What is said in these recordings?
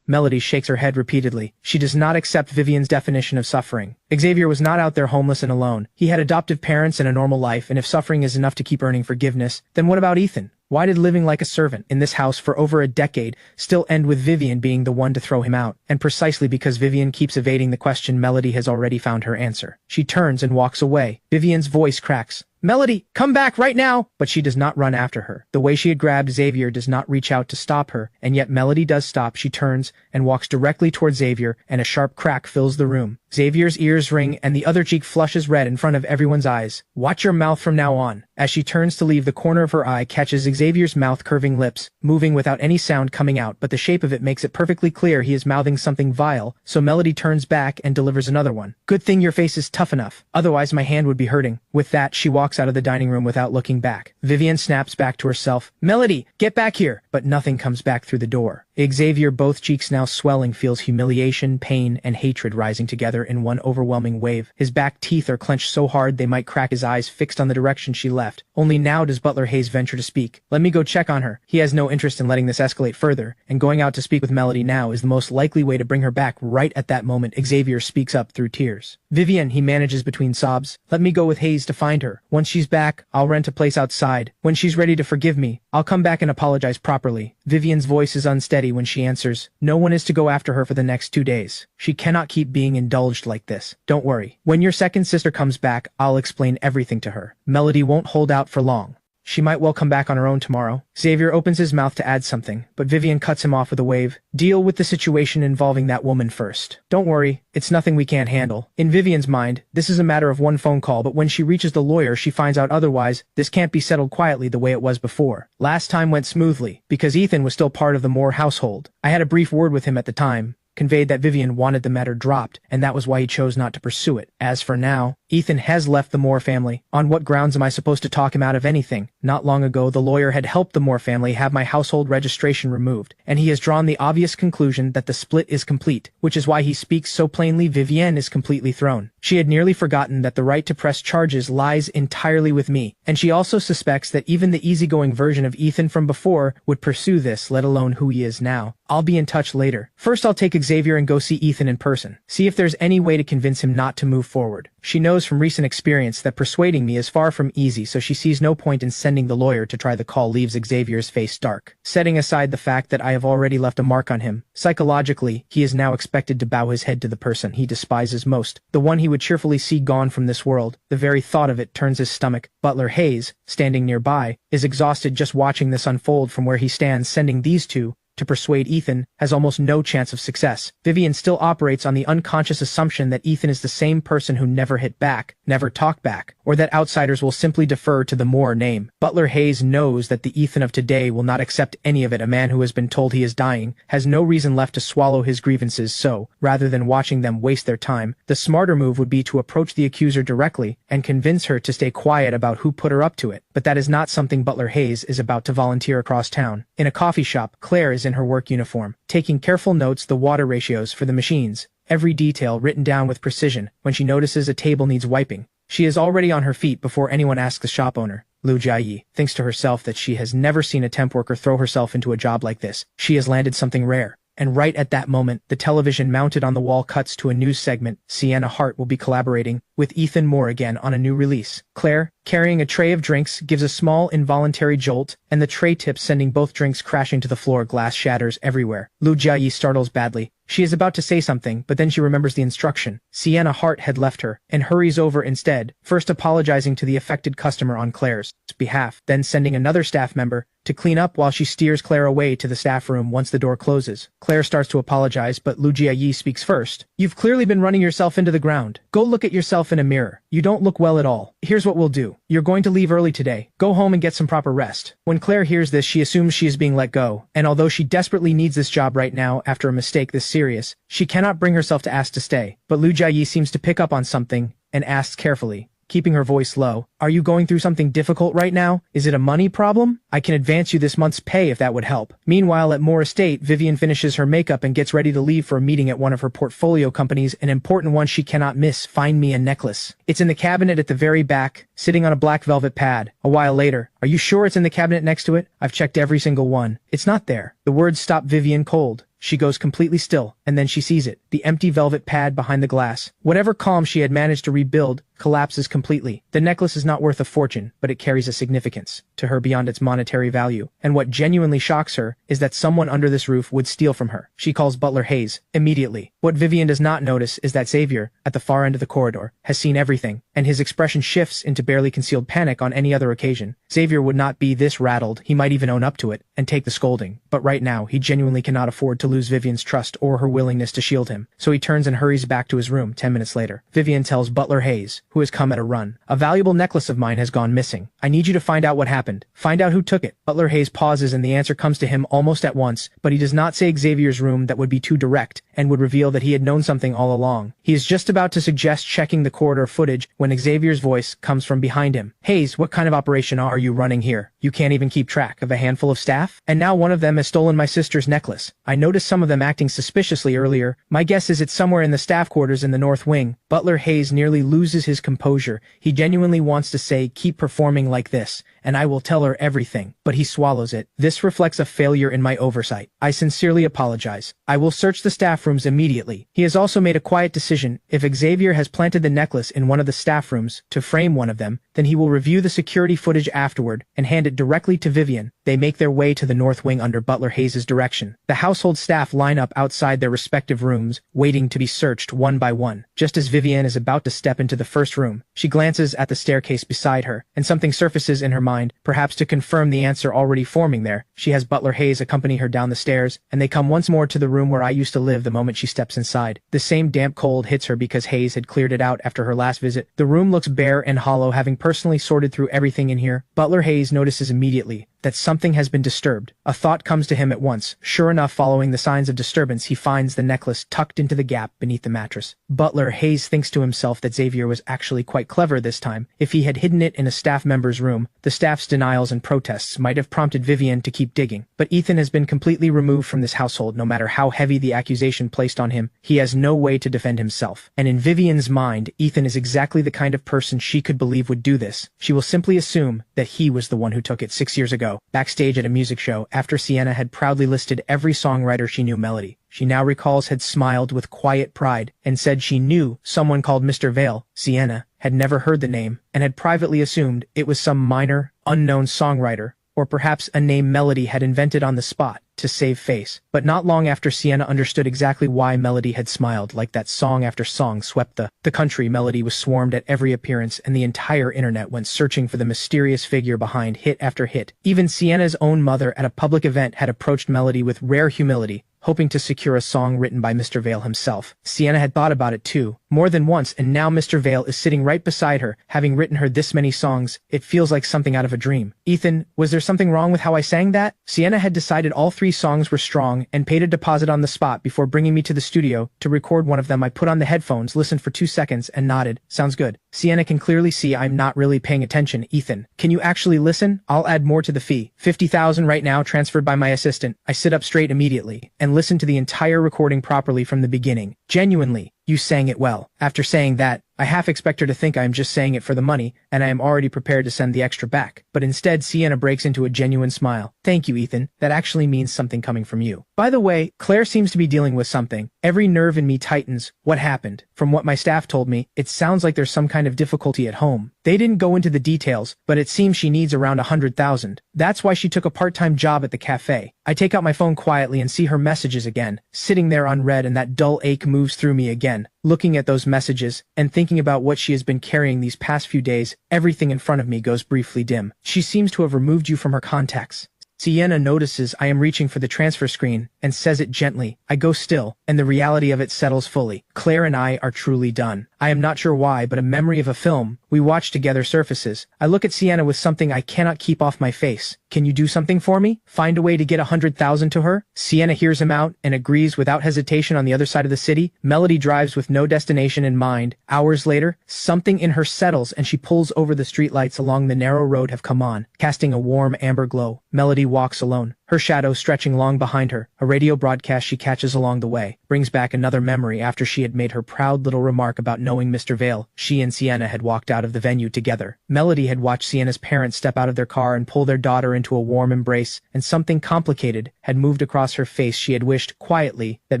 Melody shakes her head repeatedly. She does not accept Vivienne's definition of suffering. Xavier was not out there homeless and alone. He had adoptive parents and a normal life, and if suffering is enough to keep earning forgiveness, then what about Ethan? Why did living like a servant in this house for over a decade still end with Vivienne being the one to throw him out? And precisely because Vivienne keeps evading the question, Melody has already found her answer. She turns and walks away. Vivienne's voice cracks. Melody, come back right now! But she does not run after her. The way she had grabbed Xavier does not reach out to stop her, and yet Melody does stop. She turns and walks directly towards Xavier, and a sharp crack fills the room. Xavier's ears ring, and the other cheek flushes red in front of everyone's eyes. Watch your mouth from now on. As she turns to leave, the corner of her eye catches Xavier's mouth curving lips, moving without any sound coming out, but the shape of it makes it perfectly clear he is mouthing something vile, so Melody turns back and delivers another one. Good thing your face is tough enough, otherwise my hand would be hurting. With that, she walks out of the dining room without looking back. Vivienne snaps back to herself. Melody, get back here! But nothing comes back through the door. Xavier, both cheeks now swelling, feels humiliation, pain, and hatred rising together in one overwhelming wave. His back teeth are clenched so hard they might crack, his eyes fixed on the direction she left. Only now does Butler Hayes venture to speak. Let me go check on her. He has no interest in letting this escalate further, and going out to speak with Melody now is the most likely way to bring her back. Right at that moment, Xavier speaks up through tears. Vivienne, he manages between sobs. Let me go with Hayes to find her. Once she's back, I'll rent a place outside. When she's ready to forgive me, I'll come back and apologize properly. Vivienne's voice is unsteady when she answers. No one is to go after her for the next 2 days. She cannot keep being indulged like this. Don't worry. When your second sister comes back, I'll explain everything to her. Melody won't hold out for long. She might well come back on her own tomorrow. Xavier opens his mouth to add something, but Vivienne cuts him off with a wave. Deal with the situation involving that woman first. Don't worry, it's nothing we can't handle. In Vivienne's mind, this is a matter of one phone call, but when she reaches the lawyer, she finds out otherwise. This can't be settled quietly the way it was before. Last time went smoothly, because Ethan was still part of the Moore household. I had a brief word with him at the time, conveyed that Vivienne wanted the matter dropped, and that was why he chose not to pursue it. As for now, Ethan has left the Moore family. On what grounds am I supposed to talk him out of anything? Not long ago, the lawyer had helped the Moore family have my household registration removed, and he has drawn the obvious conclusion that the split is complete, which is why he speaks so plainly. Vivienne is completely thrown. She had nearly forgotten that the right to press charges lies entirely with me, and she also suspects that even the easygoing version of Ethan from before would pursue this, let alone who he is now. I'll be in touch later. First, I'll take Xavier and go see Ethan in person. See if there's any way to convince him not to move forward. She knows from recent experience that persuading me is far from easy, so she sees no point in sending the lawyer to try the call. Leaves Xavier's face dark. Setting aside the fact that I have already left a mark on him, psychologically, he is now expected to bow his head to the person he despises most, the one he would cheerfully see gone from this world. The very thought of it turns his stomach. Butler Hayes, standing nearby, is exhausted just watching this unfold from where he stands. Sending these two to persuade Ethan has almost no chance of success. Vivienne still operates on the unconscious assumption that Ethan is the same person who never hit back, never talked back, or that outsiders will simply defer to the Moore name. Butler Hayes knows that the Ethan of today will not accept any of it. A man who has been told he is dying has no reason left to swallow his grievances, so, rather than watching them waste their time, the smarter move would be to approach the accuser directly and convince her to stay quiet about who put her up to it. But that is not something Butler Hayes is about to volunteer across town. In a coffee shop, Claire is in her work uniform, taking careful notes the water ratios for the machines, every detail written down with precision. When she notices a table needs wiping, she is already on her feet before anyone asks the shop owner. Lu Jiayi thinks to herself that she has never seen a temp worker throw herself into a job like this. She has landed something rare. And right at that moment, the television mounted on the wall cuts to a news segment. Sienna Hart will be collaborating with Ethan Moore again on a new release. Claire, carrying a tray of drinks, gives a small involuntary jolt, and the tray tips, sending both drinks crashing to the floor. Glass shatters everywhere. Lu Jiayi startles badly. She is about to say something, but then she remembers the instruction. Sienna Hart had left her, and hurries over instead, first apologizing to the affected customer on Claire's behalf, then sending another staff member to clean up while she steers Claire away to the staff room. Once the door closes, Claire starts to apologize, but Lu Jiayi speaks first. You've clearly been running yourself into the ground. Go look at yourself in a mirror. You don't look well at all. Here's what we'll do. You're going to leave early today. Go home and get some proper rest. When Claire hears this, she assumes she is being let go, and although she desperately needs this job right now after a mistake this serious, she cannot bring herself to ask to stay. But Lu Jiayi seems to pick up on something and asks carefully, keeping her voice low, "Are you going through something difficult right now? Is it a money problem? I can advance you this month's pay if that would help." Meanwhile, at Moore Estate, Vivienne finishes her makeup and gets ready to leave for a meeting at one of her portfolio companies, an important one she cannot miss. Find me a necklace. It's in the cabinet at the very back, sitting on a black velvet pad. A while later, "Are you sure it's in the cabinet next to it? I've checked every single one. It's not there." The words stop Vivienne cold. She goes completely still, and then she sees it, the empty velvet pad behind the glass. Whatever calm she had managed to rebuild collapses completely. The necklace is not worth a fortune, but it carries a significance to her beyond its monetary value. And what genuinely shocks her is that someone under this roof would steal from her. She calls Butler Hayes immediately. What Vivienne does not notice is that Xavier, at the far end of the corridor, has seen everything, and his expression shifts into barely concealed panic on any other occasion. Xavier would not be this rattled, he might even own up to it, and take the scolding. But right now, he genuinely cannot afford to lose Vivienne's trust or her willingness to shield him, so he turns and hurries back to his room 10 minutes later. Vivienne tells Butler Hayes, who has come at a run, "A valuable necklace of mine has gone missing. I need you to find out what happened. Find out who took it." Butler Hayes pauses and the answer comes to him almost at once, but he does not say Xavier's room. That would be too direct, and would reveal that he had known something all along. He is just about to suggest checking the corridor footage when Xavier's voice comes from behind him. "Hayes, what kind of operation are you running here? You can't even keep track of a handful of staff? And now one of them has stolen my sister's necklace. I noticed some of them acting suspiciously earlier. My guess is it's somewhere in the staff quarters in the North Wing." Butler Hayes nearly loses his composure. He genuinely wants to say, "Keep performing like this, and I will tell her everything," but he swallows it. "This reflects a failure in my oversight. I sincerely apologize. I will search the staff rooms immediately." He has also made a quiet decision. If Xavier has planted the necklace in one of the staff rooms to frame one of them, then he will review the security footage afterward and hand it directly to Vivienne. They make their way to the North Wing under Butler Hayes' direction. The household staff line up outside their respective rooms, waiting to be searched one by one. Just as Vivienne is about to step into the first room, she glances at the staircase beside her, and something surfaces in her mind, perhaps to confirm the answer already forming there. She has Butler Hayes accompany her down the stairs, and they come once more to the room where I used to live the moment she steps inside. The same damp cold hits her because Hayes had cleared it out after her last visit. The room looks bare and hollow, having personally sorted through everything in here. Butler Hayes notices immediately that something has been disturbed. A thought comes to him at once. Sure enough, following the signs of disturbance, he finds the necklace tucked into the gap beneath the mattress. Butler Hayes thinks to himself that Xavier was actually quite clever this time. If he had hidden it in a staff member's room, the staff's denials and protests might have prompted Vivienne to keep digging. But Ethan has been completely removed from this household. No matter how heavy the accusation placed on him, he has no way to defend himself. And in Vivienne's mind, Ethan is exactly the kind of person she could believe would do this. She will simply assume that he was the one who took it 6 years ago. Backstage at a music show, after Sienna had proudly listed every songwriter she knew, Melody, she now recalls, had smiled with quiet pride and said she knew someone called Mr. Vale. Sienna had never heard the name and had privately assumed it was some minor, unknown songwriter, or perhaps a name Melody had invented on the spot to save face. But not long after Sienna understood exactly why Melody had smiled, like that song after song swept the country, Melody was swarmed at every appearance, and the entire internet went searching for the mysterious figure behind hit after hit. Even Sienna's own mother at a public event had approached Melody with rare humility, hoping to secure a song written by Mr. Vale himself. Sienna had thought about it too, more than once, and now Mr. Vale is sitting right beside her, having written her this many songs. It feels like something out of a dream. "Ethan, was there something wrong with how I sang that?" Sienna had decided all 3 songs were strong and paid a deposit on the spot before bringing me to the studio to record one of them. I put on the headphones, listened for 2 seconds, and nodded. "Sounds good." Sienna can clearly see I'm not really paying attention. "Ethan, can you actually listen? I'll add more to the fee. 50,000 right now, transferred by my assistant." I sit up straight immediately and listen to the entire recording properly from the beginning. Genuinely, you sang it well. After saying that, I half expect her to think I am just saying it for the money, and I am already prepared to send the extra back. But instead, Sienna breaks into a genuine smile. "Thank you, Ethan. That actually means something coming from you. By the way, Claire seems to be dealing with something." Every nerve in me tightens. What happened? From what my staff told me, it sounds like there's some kind of difficulty at home. They didn't go into the details, but it seems she needs around 100,000. That's why she took a part-time job at the cafe. I take out my phone quietly and see her messages again, sitting there unread, and that dull ache moves through me again. Looking at those messages and thinking about what she has been carrying these past few days, everything in front of me goes briefly dim. She seems to have removed you from her contacts. Sienna notices I am reaching for the transfer screen and says it gently. I go still, and the reality of it settles fully. Claire and I are truly done. I am not sure why, but a memory of a film we watched together surfaces. I look at Sienna with something I cannot keep off my face. "Can you do something for me? Find a way to get 100,000 to her?" Sienna hears him out and agrees without hesitation. On the other side of the city, Melody drives with no destination in mind. Hours later, something in her settles and she pulls over. The streetlights along the narrow road have come on, casting a warm amber glow. Melody walks alone, her shadow stretching long behind her. A radio broadcast she catches along the way brings back another memory after she had made her proud little remark about knowing Mr. Vale. She and Sienna had walked out of the venue together. Melody had watched Sienna's parents step out of their car and pull their daughter into a warm embrace, and something complicated had moved across her face. She had wished, quietly, that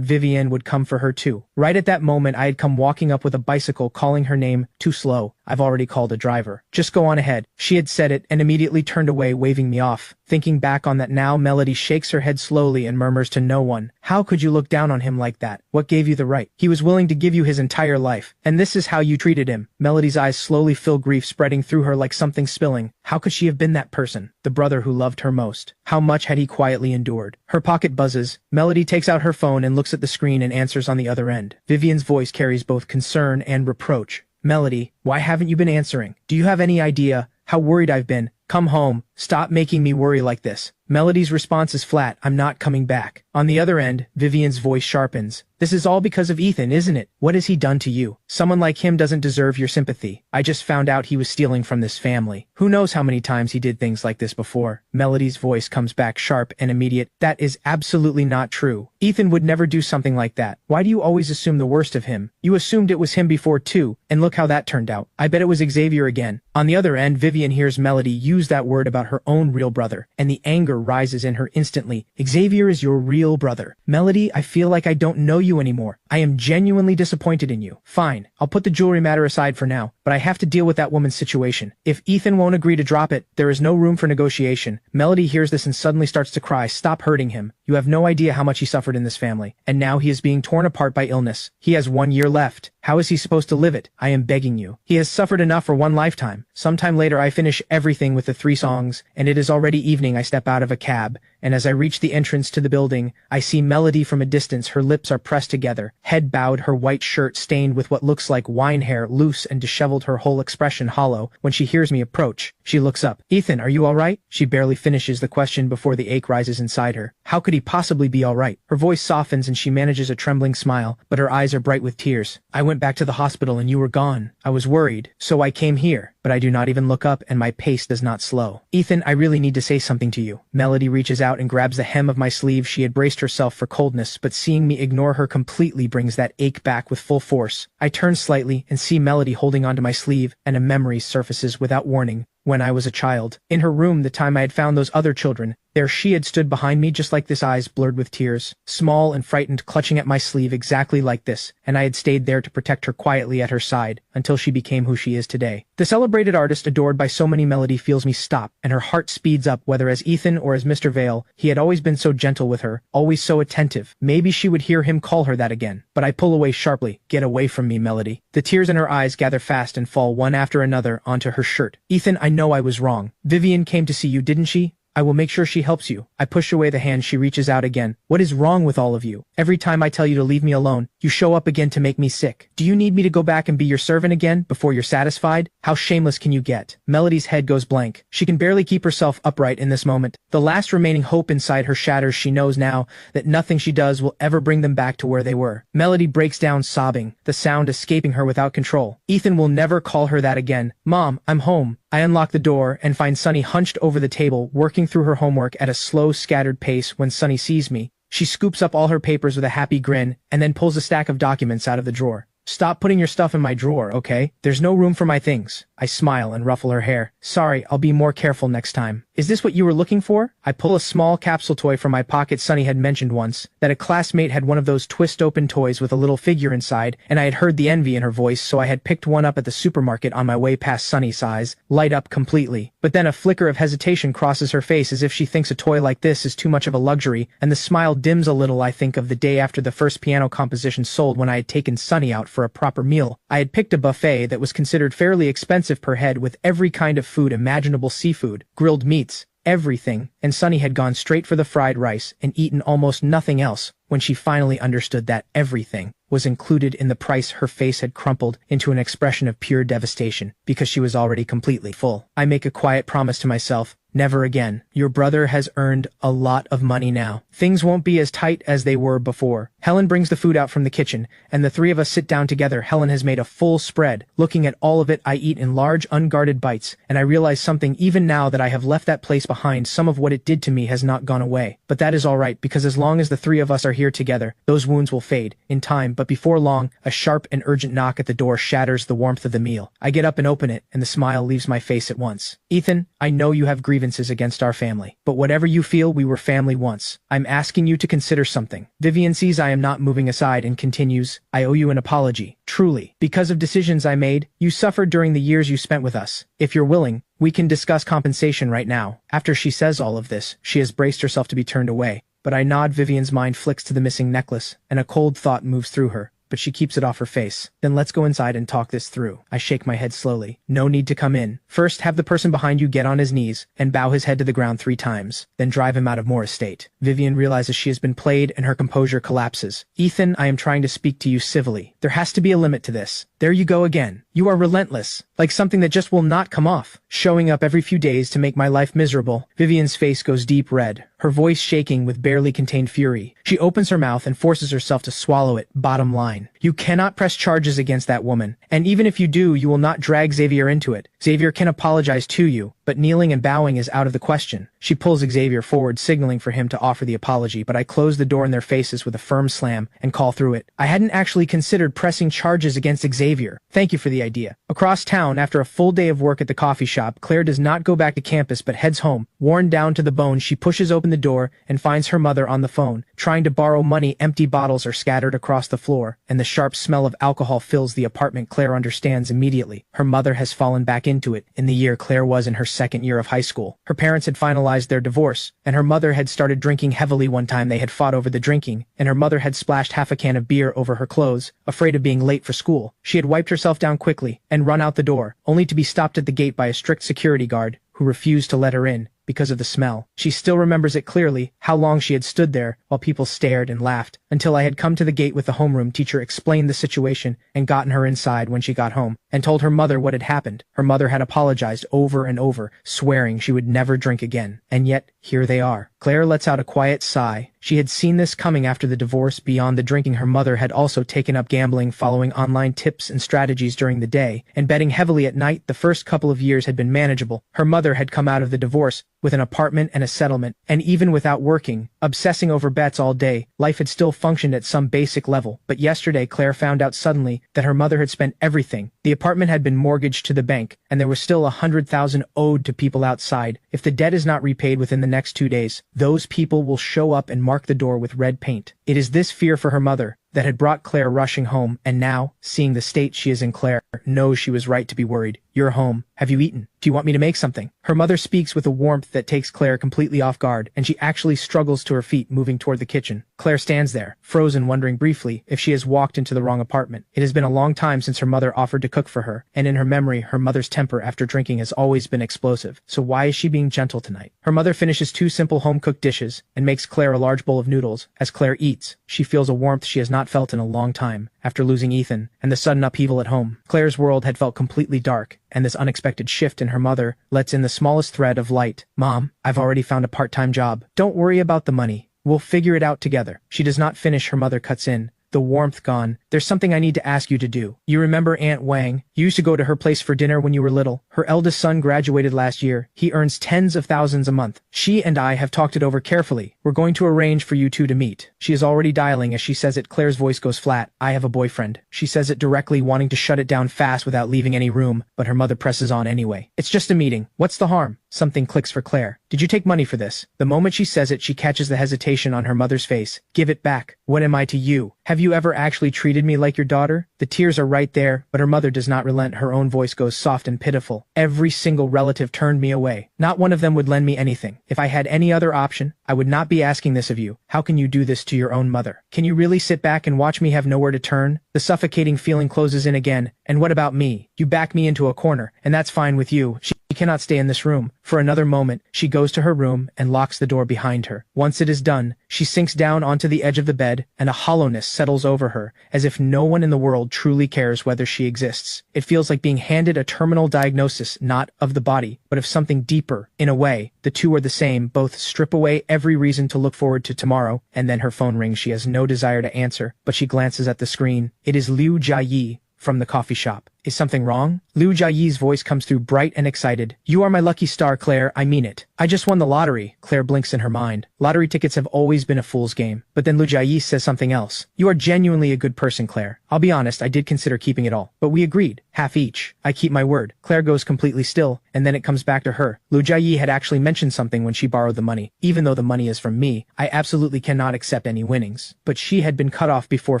Vivienne would come for her too. Right at that moment I had come walking up with a bicycle calling her name. Too slow. I've already called a driver. Just go on ahead. She had said it and immediately turned away, waving me off. Thinking back on that now, Melody shakes her head slowly and murmurs to no one, "How could you look down on him like that? What gave you the right? He was willing to give you his entire life, and this is how you treated him." Melody's eyes slowly fill, grief spreading through her like something spilling. How could she have been that person? The brother who loved her most. How much had he quietly endured? Her pocket buzzes. Melody takes out her phone and looks at the screen and answers on the other end. Vivienne's voice carries both concern and reproach. "Melody, why haven't you been answering? Do you have any idea how worried I've been? Come home. Stop making me worry like this." Melody's response is flat. "I'm not coming back." On the other end, Vivienne's voice sharpens. "This is all because of Ethan, isn't it? What has he done to you? Someone like him doesn't deserve your sympathy. I just found out he was stealing from this family. Who knows how many times he did things like this before?" Melody's voice comes back sharp and immediate. "That is absolutely not true. Ethan would never do something like that. Why do you always assume the worst of him? You assumed it was him before too, and look how that turned out. I bet it was Xavier again." On the other end, Vivienne hears Melody use that word about her own real brother, and the anger rises in her instantly. "Xavier is your real brother. Melody, I feel like I don't know you anymore. I am genuinely disappointed in you. Fine, I'll put the jewelry matter aside for now, but I have to deal with that woman's situation. If Ethan won't agree to drop it, there is no room for negotiation." Melody hears this and suddenly starts to cry. "Stop hurting him. You have no idea how much he suffered in this family, and now he is being torn apart by illness. He has 1 year left. How is he supposed to live it? I am begging you. He has suffered enough for one lifetime." Sometime later I finish everything with the 3 songs, and it is already evening. I step out of a cab, and as I reach the entrance to the building, I see Melody from a distance. Her lips are pressed together, head bowed, her white shirt stained with what looks like wine hair, loose and disheveled, her whole expression hollow. When she hears me approach, she looks up. "Ethan, are you all right?" She barely finishes the question before the ache rises inside her. How could he possibly be all right? Her voice softens and she manages a trembling smile, but her eyes are bright with tears. "I went back to the hospital and you were gone. I was worried, so I came here." But I do not even look up, and my pace does not slow. "Ethan, I really need to say something to you." Melody reaches out and grabs the hem of my sleeve. She had braced herself for coldness, but seeing me ignore her completely brings that ache back with full force. I turn slightly and see Melody holding onto my sleeve, and a memory surfaces without warning. When I was a child, in her room the time I had found those other children, there she had stood behind me just like this, eyes blurred with tears, small and frightened, clutching at my sleeve exactly like this, and I had stayed there to protect her quietly at her side until she became who she is today. The celebrated artist adored by so many, Melody feels me stop, and her heart speeds up. Whether as Ethan or as Mr. Vale, he had always been so gentle with her, always so attentive. Maybe she would hear him call her that again. But I pull away sharply. "Get away from me, Melody." The tears in her eyes gather fast and fall one after another onto her shirt. "Ethan, I know I was wrong. Vivienne came to see you, didn't she? I will make sure she helps you." I push away the hand. She reaches out again. "What is wrong with all of you? Every time I tell you to leave me alone, you show up again to make me sick. Do you need me to go back and be your servant again before you're satisfied? How shameless can you get?" Melody's head goes blank. She can barely keep herself upright in this moment. The last remaining hope inside her shatters. She knows now that nothing she does will ever bring them back to where they were. Melody breaks down sobbing, the sound escaping her without control. Ethan will never call her that again. "Mom, I'm home." I unlock the door and find Sunny hunched over the table, working through her homework at a slow, scattered pace. When Sunny sees me, she scoops up all her papers with a happy grin and then pulls a stack of documents out of the drawer. "Stop putting your stuff in my drawer, okay? There's no room for my things." I smile and ruffle her hair. "Sorry, I'll be more careful next time." "Is this what you were looking for?" I pull a small capsule toy from my pocket. Sunny had mentioned once that a classmate had one of those twist-open toys with a little figure inside, and I had heard the envy in her voice, so I had picked one up at the supermarket on my way past Sunny's eyes light up completely. But then a flicker of hesitation crosses her face, as if she thinks a toy like this is too much of a luxury, and the smile dims a little. I think of the day after the first piano composition sold, when I had taken Sunny out for a proper meal. I had picked a buffet that was considered fairly expensive per head, with every kind of food imaginable: seafood, grilled meats, everything, and Sunny had gone straight for the fried rice and eaten almost nothing else. When she finally understood that everything was included in the price, her face had crumpled into an expression of pure devastation, because she was already completely full. I make a quiet promise to myself Never again. Your brother has earned a lot of money now. Things won't be as tight as they were before. Helen brings the food out from the kitchen, and the three of us sit down together. Helen has made a full spread. Looking at all of it, I eat in large, unguarded bites, and I realize something. Even now that I have left that place behind, some of what it did to me has not gone away. But that is alright, because as long as the three of us are here together, those wounds will fade, in time. But before long, a sharp and urgent knock at the door shatters the warmth of the meal. I get up and open it, and the smile leaves my face at once. Ethan, I know you have grievances against our family, but whatever you feel, we were family once. I'm asking you to consider something. Vivienne sees I am not moving aside and continues, I owe you an apology. Truly. Because of decisions I made, you suffered during the years you spent with us. If you're willing, we can discuss compensation right now. After she says all of this, she has braced herself to be turned away. But I nod. Vivienne's mind flicks to the missing necklace, and a cold thought moves through her. But she keeps it off her face. Then let's go inside and talk this through. I shake my head slowly. No need to come in. First, have the person behind you get on his knees and bow his head to the ground 3 times. Then drive him out of Moore Estate. Vivienne realizes she has been played and her composure collapses. Ethan, I am trying to speak to you civilly. There has to be a limit to this. There you go again. You are relentless. Like something that just will not come off. Showing up every few days to make my life miserable. Vivienne's face goes deep red, her voice shaking with barely contained fury. She opens her mouth and forces herself to swallow it. Bottom line. You cannot press charges against that woman. And even if you do, you will not drag Xavier into it. Xavier can apologize to you, but kneeling and bowing is out of the question. She pulls Xavier forward, signaling for him to offer the apology, but I close the door in their faces with a firm slam and call through it. I hadn't actually considered pressing charges against Xavier. Thank you for the idea. Across town, after a full day of work at the coffee shop, Claire does not go back to campus but heads home. Worn down to the bone, she pushes open the door and finds her mother on the phone, trying to borrow money. Empty bottles are scattered across the floor, and the sharp smell of alcohol fills the apartment. Claire understands immediately. Her mother has fallen back into it in the year Claire was in her second year of high school. Her parents had finalized their divorce, and her mother had started drinking heavily. One time they had fought over the drinking, and her mother had splashed half a can of beer over her clothes, afraid of being late for school. She had wiped herself down quickly and run out the door, only to be stopped at the gate by a strict security guard who refused to let her in because of the smell. She still remembers it clearly, how long she had stood there while people stared and laughed, until I had come to the gate with the homeroom teacher, explained the situation, and gotten her inside when she got home, and told her mother what had happened. Her mother had apologized over and over, swearing she would never drink again. And yet, here they are. Claire lets out a quiet sigh. She had seen this coming after the divorce. Beyond the drinking, her mother had also taken up gambling, following online tips and strategies during the day, and betting heavily at night. The first couple of years had been manageable. Her mother had come out of the divorce with an apartment and a settlement, and even without working, obsessing over bets all day, life had still functioned at some basic level. But yesterday, Claire found out suddenly that her mother had spent everything. The apartment had been mortgaged to the bank, and there was still $100,000 owed to people outside. If the debt is not repaid within the next 2 days, those people will show up and mark the door with red paint. It is this fear for her mother that had brought Claire rushing home, and now, seeing the state she is in, Claire knows she was right to be worried. You're home. Have you eaten? Do you want me to make something? Her mother speaks with a warmth that takes Claire completely off guard, and she actually struggles to her feet, moving toward the kitchen. Claire stands there, frozen, wondering briefly if she has walked into the wrong apartment. It has been a long time since her mother offered to cook for her, and in her memory, her mother's temper after drinking has always been explosive. So why is she being gentle tonight? Her mother finishes 2 simple home-cooked dishes and makes Claire a large bowl of noodles. As Claire eats, she feels a warmth she has not felt in a long time. After losing Ethan and the sudden upheaval at home, Claire's world had felt completely dark, and this unexpected shift in her mother lets in the smallest thread of light. Mom, I've already found a part-time job. Don't worry about the money. We'll figure it out together. She does not finish. Her mother cuts in, the warmth gone. There's something I need to ask you to do. You remember Aunt Wang? You used to go to her place for dinner when you were little. Her eldest son graduated last year. He earns tens of thousands a month. She and I have talked it over carefully. We're going to arrange for you two to meet. She is already dialing as she says it. Claire's voice goes flat. I have a boyfriend. She says it directly, wanting to shut it down fast without leaving any room, but her mother presses on anyway. It's just a meeting. What's the harm? Something clicks for Claire. Did you take money for this? The moment she says it, she catches the hesitation on her mother's face. Give it back. What am I to you? Have you ever actually treated me like your daughter? The tears are right there, but her mother does not relent. Her own voice goes soft and pitiful. Every single relative turned me away. Not one of them would lend me anything. If I had any other option, I would not be asking this of you. How can you do this to your own mother? Can you really sit back and watch me have nowhere to turn? The suffocating feeling closes in again. And what about me? You back me into a corner, and that's fine with you. She She cannot stay in this room. For another moment, she goes to her room and locks the door behind her. Once it is done, she sinks down onto the edge of the bed, and a hollowness settles over her, as if no one in the world truly cares whether she exists. It feels like being handed a terminal diagnosis, not of the body, but of something deeper. In a way, the two are the same. Both strip away every reason to look forward to tomorrow, and then her phone rings. She has no desire to answer, but she glances at the screen. It is Liu Jiayi from the coffee shop. Is something wrong? Liu Jiayi's voice comes through bright and excited. You are my lucky star, Claire, I mean it. I just won the lottery. Claire blinks in her mind. Lottery tickets have always been a fool's game. But then Liu Jiayi says something else. You are genuinely a good person, Claire. I'll be honest, I did consider keeping it all. But we agreed. Half each. I keep my word. Claire goes completely still, and then it comes back to her. Liu Jiayi had actually mentioned something when she borrowed the money. Even though the money is from me, I absolutely cannot accept any winnings. But she had been cut off before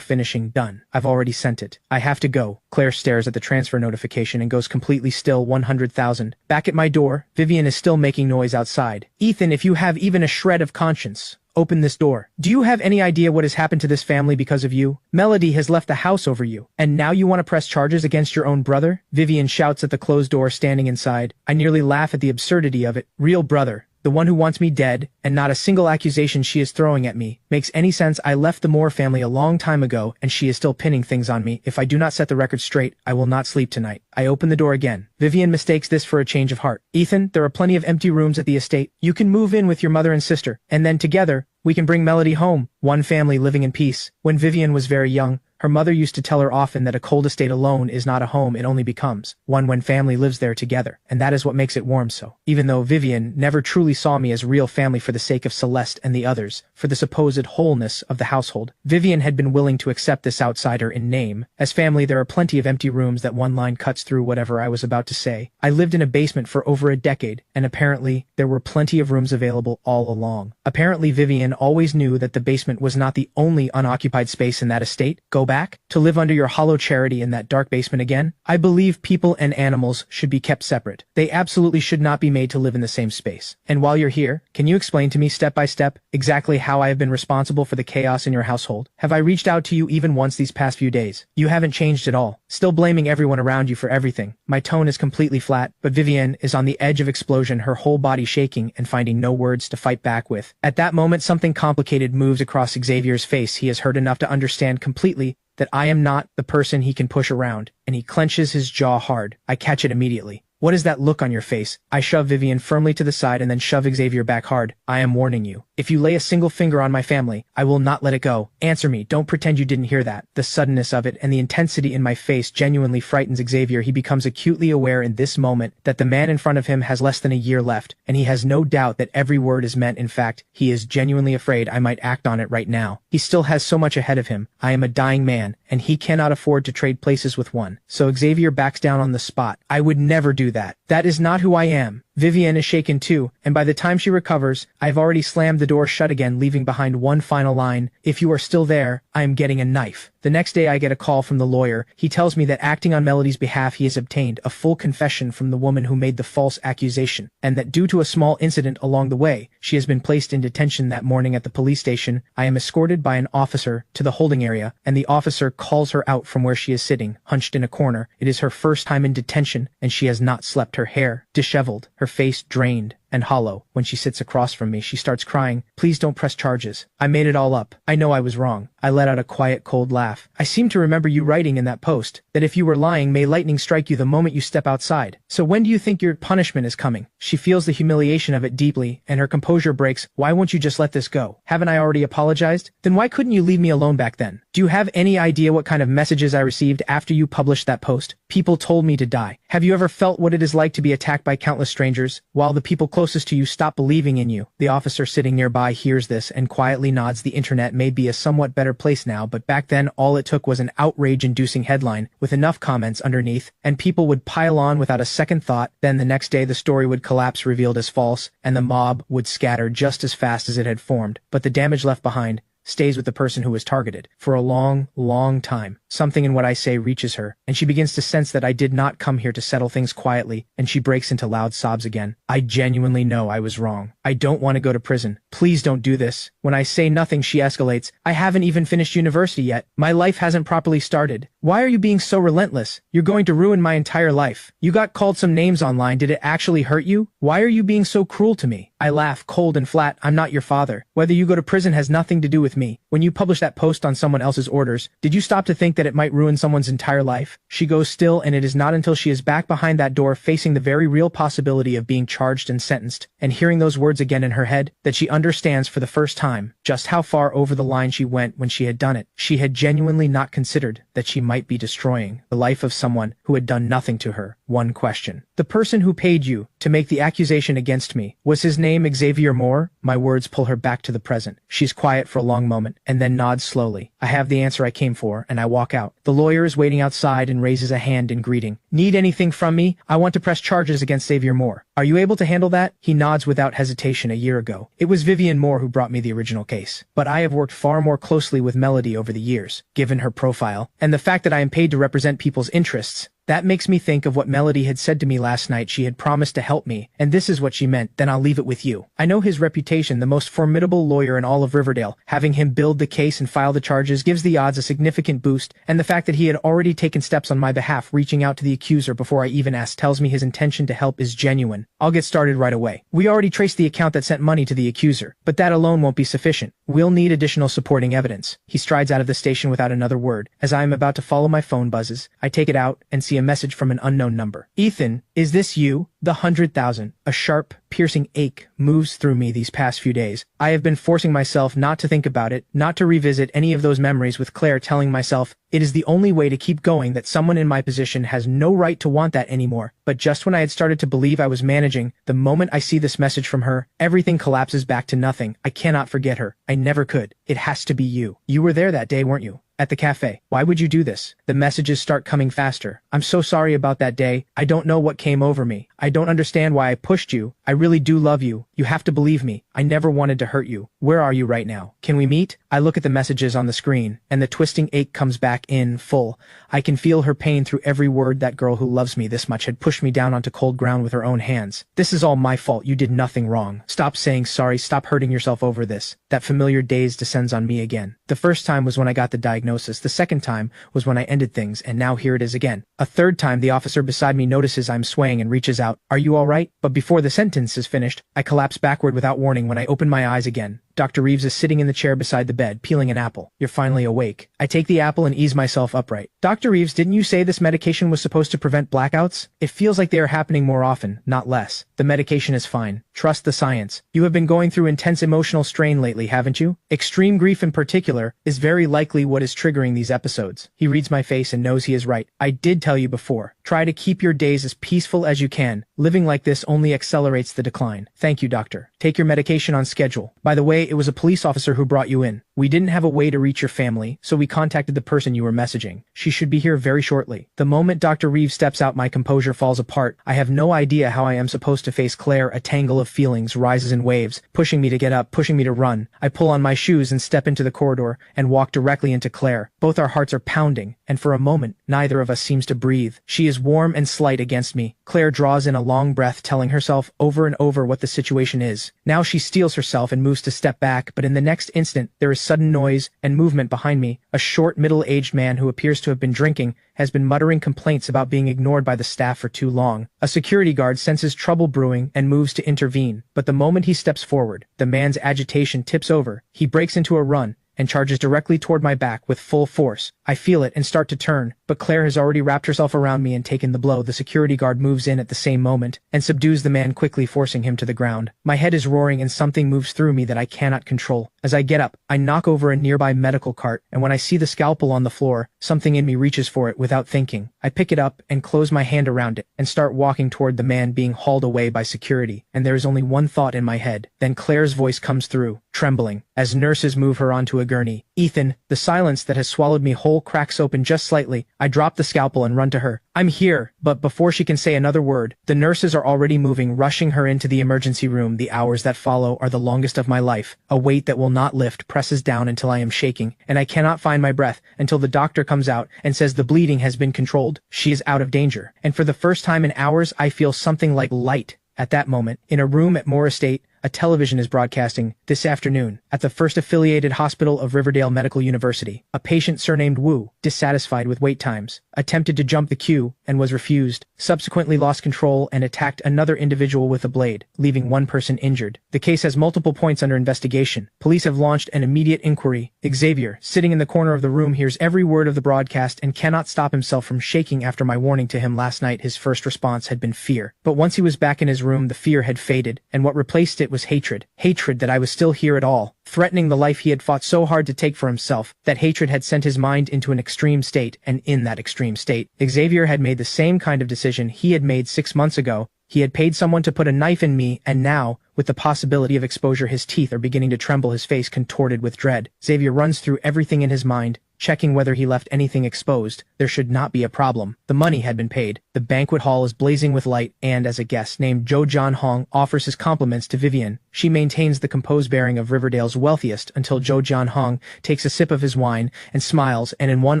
finishing. Done. I've already sent it. I have to go. Claire stares at the transfer notification and goes completely still. 100,000. Back at my door, Vivienne is still making noise outside. Ethan, if you have even a shred of conscience, open this door. Do you have any idea what has happened to this family because of you? Melody has left the house over you, and now you want to press charges against your own brother? Vivienne shouts at the closed door standing inside. I nearly laugh at the absurdity of it. Real brother. The one who wants me dead, and not a single accusation she is throwing at me, makes any sense. I left the Moore family a long time ago, and she is still pinning things on me. If I do not set the record straight, I will not sleep tonight. I open the door again. Vivienne mistakes this for a change of heart. Ethan, there are plenty of empty rooms at the estate. You can move in with your mother and sister, and then together, we can bring Melody home. One family living in peace. When Vivienne was very young, her mother used to tell her often that a cold estate alone is not a home, it only becomes one when family lives there together, and that is what makes it warm. So, even though Vivienne never truly saw me as real family for the sake of Celeste and the others, for the supposed wholeness of the household, Vivienne had been willing to accept this outsider in name. As family, there are plenty of empty rooms. That one line cuts through whatever I was about to say. I lived in a basement for over a decade, and apparently, there were plenty of rooms available all along. Apparently, Vivienne always knew that the basement was not the only unoccupied space in that estate. Go back to live under your hollow charity in that dark basement again? I believe people and animals should be kept separate. They absolutely should not be made to live in the same space. And while you're here, can you explain to me step by step exactly how I have been responsible for the chaos in your household? Have I reached out to you even once these past few days? You haven't changed at all. Still blaming everyone around you for everything. My tone is completely flat, but Vivienne is on the edge of explosion, her whole body shaking and finding no words to fight back with. At that moment, something complicated moves across Xavier's face. He has heard enough to understand completely that I am not the person he can push around, and he clenches his jaw hard. I catch it immediately. What is that look on your face? I shove Vivienne firmly to the side and then shove Xavier back hard. I am warning you. If you lay a single finger on my family, I will not let it go. Answer me. Don't pretend you didn't hear that. The suddenness of it and the intensity in my face genuinely frightens Xavier. He becomes acutely aware in this moment that the man in front of him has less than a year left, and he has no doubt that every word is meant. In fact, he is genuinely afraid I might act on it right now. He still has so much ahead of him. I am a dying man, and he cannot afford to trade places with one. So Xavier backs down on the spot. I would never do that. That is not who I am. Vivienne is shaken too, and by the time she recovers, I've already slammed the door shut again, leaving behind one final line. If you are still there, I am getting a knife. The next day I get a call from the lawyer. He tells me that acting on Melody's behalf he has obtained a full confession from the woman who made the false accusation, and that due to a small incident along the way, she has been placed in detention that morning at the police station. I am escorted by an officer to the holding area, and the officer calls her out from where she is sitting, hunched in a corner. It is her first time in detention, and she has not slept. Her hair disheveled, her face drained and hollow. When she sits across from me, she starts crying. Please don't press charges. I made it all up. I know I was wrong. I let out a quiet, cold laugh. I seem to remember you writing in that post that if you were lying, may lightning strike you the moment you step outside. So when do you think your punishment is coming? She feels the humiliation of it deeply, and her composure breaks. Why won't you just let this go? Haven't I already apologized? Then why couldn't you leave me alone back then? Do you have any idea what kind of messages I received after you published that post? People told me to die. Have you ever felt what it is like to be attacked by countless strangers, while the people closest to you stop believing in you? The officer sitting nearby hears this and quietly nods. The internet may be a somewhat better place now, but back then all it took was an outrage-inducing headline with enough comments underneath, and people would pile on without a second thought. Then the next day the story would collapse, revealed as false, and the mob would scatter just as fast as it had formed. But the damage left behind stays with the person who was targeted for a long, long time. Something in what I say reaches her, and she begins to sense that I did not come here to settle things quietly, and she breaks into loud sobs again. I genuinely know I was wrong. I don't want to go to prison. Please don't do this. When I say nothing, she escalates. I haven't even finished university yet. My life hasn't properly started. Why are you being so relentless? You're going to ruin my entire life. You got called some names online. Did it actually hurt you? Why are you being so cruel to me? I laugh, cold and flat. I'm not your father. Whether you go to prison has nothing to do with me. When you published that post on someone else's orders, did you stop to think that it might ruin someone's entire life? She goes still, and it is not until she is back behind that door facing the very real possibility of being charged and sentenced, and hearing those words again in her head, that she understands for the first time just how far over the line she went when she had done it. She had genuinely not considered that she might be destroying the life of someone who had done nothing to her. One question. The person who paid you to make the accusation against me, was his name Xavier Moore? My words pull her back to the present. She's quiet for a long moment, and then nods slowly. I have the answer I came for, and I walk out. The lawyer is waiting outside and raises a hand in greeting. Need anything from me? I want to press charges against Xavier Moore. Are you able to handle that? He nods without hesitation. A year ago, it was Vivienne Moore who brought me the original case. But I have worked far more closely with Melody over the years, given her profile, and the fact that I am paid to represent people's interests. That makes me think of what Melody had said to me last night. She had promised to help me, and this is what she meant. Then I'll leave it with you. I know his reputation, the most formidable lawyer in all of Riverdale. Having him build the case and file the charges gives the odds a significant boost, and the fact that he had already taken steps on my behalf, reaching out to the accuser before I even asked, tells me his intention to help is genuine. I'll get started right away. We already traced the account that sent money to the accuser, but that alone won't be sufficient. We'll need additional supporting evidence. He strides out of the station without another word. As I am about to follow, my phone buzzes. I take it out and see a message from an unknown number. Ethan, is this you? The 100,000. A sharp, piercing ache moves through me these past few days. I have been forcing myself not to think about it, not to revisit any of those memories, with Claire telling myself it is the only way to keep going, that someone in my position has no right to want that anymore. But just when I had started to believe I was managing, the moment I see this message from her, everything collapses back to nothing. I cannot forget her. I never could. It has to be you. You were there that day, weren't you? At the cafe. Why would you do this? The messages start coming faster. I'm so sorry about that day. I don't know what came over me. I don't understand why I pushed you. I really do love you. You have to believe me. I never wanted to hurt you. Where are you right now? Can we meet? I look at the messages on the screen, and the twisting ache comes back in full. I can feel her pain through every word. That girl who loves me this much had pushed me down onto cold ground with her own hands. This is all my fault. You did nothing wrong. Stop saying sorry. Stop hurting yourself over this. That familiar daze descends on me again. The first time was when I got the diagnosis. The second time was when I ended things, and now here it is again. A third time, the officer beside me notices I'm swaying and reaches out. Are you all right? But before the sentence is finished, I collapse backward without warning. When I open my eyes again, Dr. Reeves is sitting in the chair beside the bed, peeling an apple. You're finally awake. I take the apple and ease myself upright. Dr. Reeves, didn't you say this medication was supposed to prevent blackouts? It feels like they are happening more often, not less. The medication is fine. Trust the science. You have been going through intense emotional strain lately, haven't you? Extreme grief in particular is very likely what is triggering these episodes. He reads my face and knows he is right. I did tell you before. Try to keep your days as peaceful as you can. Living like this only accelerates the decline. Thank you, doctor. Take your medication on schedule. By the way, it was a police officer who brought you in. We didn't have a way to reach your family, so we contacted the person you were messaging. She should be here very shortly. The moment Dr. Reeves steps out, my composure falls apart. I have no idea how I am supposed to face Claire. A tangle of feelings rises in waves, pushing me to get up, pushing me to run. I pull on my shoes and step into the corridor and walk directly into Claire. Both our hearts are pounding, and for a moment, neither of us seems to breathe. She is warm and slight against me. Claire draws in a long breath, telling herself over and over what the situation is. Now she steels herself and moves to step back, but in the next instant, there is sudden noise and movement behind me. A short, middle-aged man who appears to have been drinking has been muttering complaints about being ignored by the staff for too long. A security guard senses trouble brewing and moves to intervene, but the moment he steps forward, the man's agitation tips over. He breaks into a run and charges directly toward my back with full force. I feel it and start to turn, but Claire has already wrapped herself around me and taken the blow. The security guard moves in at the same moment and subdues the man, quickly forcing him to the ground. My head is roaring and something moves through me that I cannot control. As I get up, I knock over a nearby medical cart, and when I see the scalpel on the floor, something in me reaches for it without thinking. I pick it up and close my hand around it and start walking toward the man being hauled away by security, and there is only one thought in my head. Then Claire's voice comes through, trembling. as nurses move her onto a gurney. Ethan, the silence that has swallowed me whole cracks open just slightly. I drop the scalpel and run to her. I'm here, but before she can say another word, the nurses are already moving, rushing her into the emergency room. The hours that follow are the longest of my life. A weight that will not lift presses down until I am shaking, and I cannot find my breath until the doctor comes out and says the bleeding has been controlled. She is out of danger. And for the first time in hours, I feel something like light. At that moment, in a room at Moore Estate, a television is broadcasting, "This afternoon, at the First Affiliated Hospital of Riverdale Medical University, a patient surnamed Wu, dissatisfied with wait times, attempted to jump the queue and was refused, subsequently lost control and attacked another individual with a blade, leaving one person injured. The case has multiple points under investigation. Police have launched an immediate inquiry." Xavier, sitting in the corner of the room, hears every word of the broadcast and cannot stop himself from shaking after my warning to him last night. His first response had been fear. But once he was back in his room, the fear had faded, and what replaced it was hatred. Hatred that I was still here at all, threatening the life he had fought so hard to take for himself. That hatred had sent his mind into an extreme state, and in that extreme state, Xavier had made the same kind of decision he had made 6 months ago. He had paid someone to put a knife in me, and now, with the possibility of exposure, his teeth are beginning to tremble, his face contorted with dread. Xavier runs through everything in his mind, checking whether he left anything exposed. There should not be a problem. The money had been paid. The banquet hall is blazing with light, and as a guest named Jo John Hong offers his compliments to Vivienne, she maintains the composed bearing of Riverdale's wealthiest until Jo John Hong takes a sip of his wine and smiles, and in one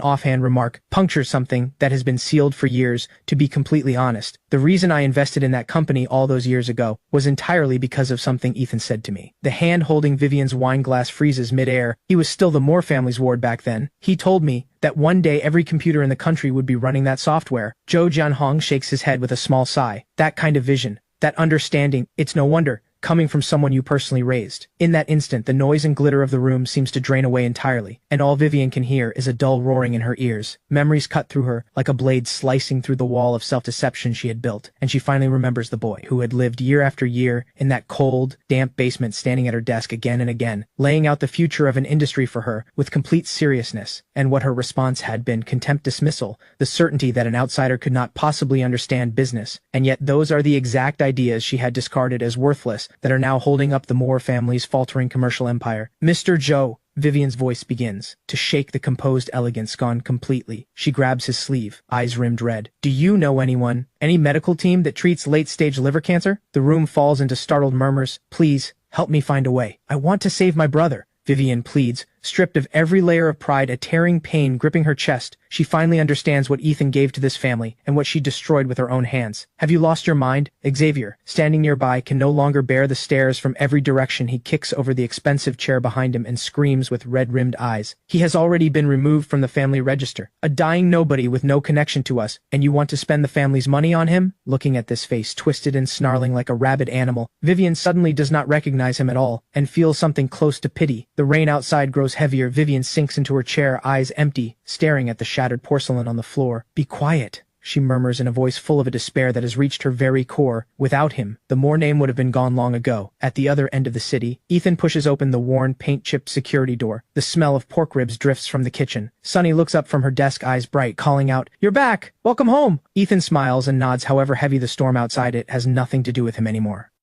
offhand remark, punctures something that has been sealed for years. To be completely honest, the reason I invested in that company all those years ago was entirely because of something Ethan said to me. The hand holding Vivienne's wine glass freezes mid-air. He was still the Moore family's ward back then. He told me that one day every computer in the country would be running that software. Jo John Hong shakes his head with a small sigh. That kind of vision, that understanding, it's no wonder, coming from someone you personally raised. In that instant, the noise and glitter of the room seems to drain away entirely, and all Vivienne can hear is a dull roaring in her ears. Memories cut through her like a blade slicing through the wall of self-deception she had built, and she finally remembers the boy who had lived year after year in that cold, damp basement, standing at her desk again and again, laying out the future of an industry for her with complete seriousness. And what her response had been: contempt, dismissal, the certainty that an outsider could not possibly understand business. And yet those are the exact ideas she had discarded as worthless that are now holding up the Moore family's faltering commercial empire. "Mr. Joe," Vivienne's voice begins to shake, the composed elegance gone completely. She grabs his sleeve, eyes rimmed red. "Do you know anyone, any medical team that treats late-stage liver cancer?" The room falls into startled murmurs. "Please, help me find a way. I want to save my brother," Vivienne pleads, stripped of every layer of pride, a tearing pain gripping her chest. She finally understands what Ethan gave to this family and what she destroyed with her own hands. "Have you lost your mind?" Xavier, standing nearby, can no longer bear the stares from every direction. He kicks over the expensive chair behind him and screams with red-rimmed eyes. "He has already been removed from the family register. A dying nobody with no connection to us, and you want to spend the family's money on him?" Looking at this face, twisted and snarling like a rabid animal, Vivienne suddenly does not recognize him at all, and feels something close to pity. The rain outside grows heavier. Vivienne sinks into her chair, eyes empty, staring at the shattered porcelain on the floor. "Be quiet," she murmurs in a voice full of a despair that has reached her very core. Without him, the Moore name would have been gone long ago. At the other end of the city, Ethan pushes open the worn, paint-chipped security door. The smell of pork ribs drifts from the kitchen. Sunny looks up from her desk, eyes bright, calling out, "You're back! Welcome home!" Ethan smiles and nods, however heavy the storm outside it has nothing to do with him anymore.